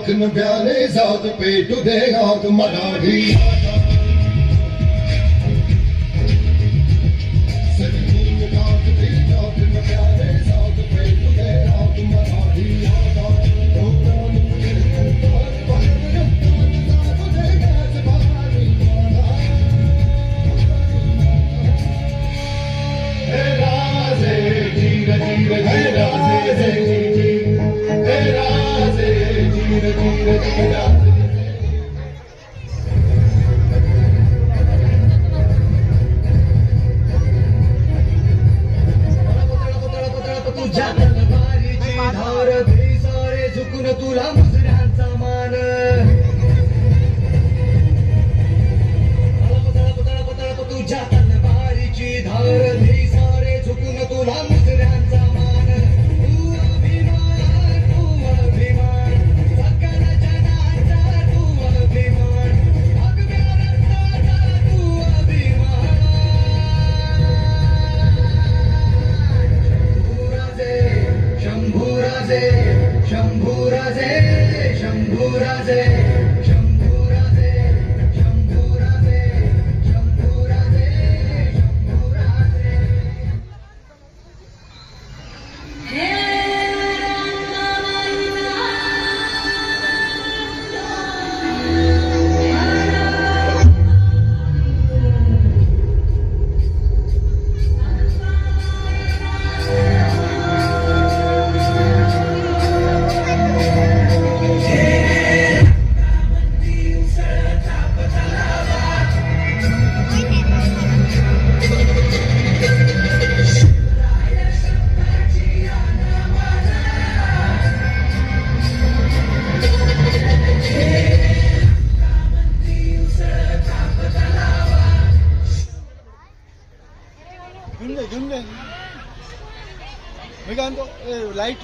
Can valleys out the pay today out the Marathi. तुला मुसऱ्यांचा मान तुझ्या तलवारीची धार दे सारे झुकून तुला मुसऱ्यांचा मान तू अभिमान सकल जनाचा तू अभिमान भगव्या रक्ताचा तू अभिमान शंभूराजे शंभूराजे शंभूराजे शंभूराजे शंभूराजे शंभूराजे शंभूराजे हे घेऊन घे मी काय म्हणतो लाईट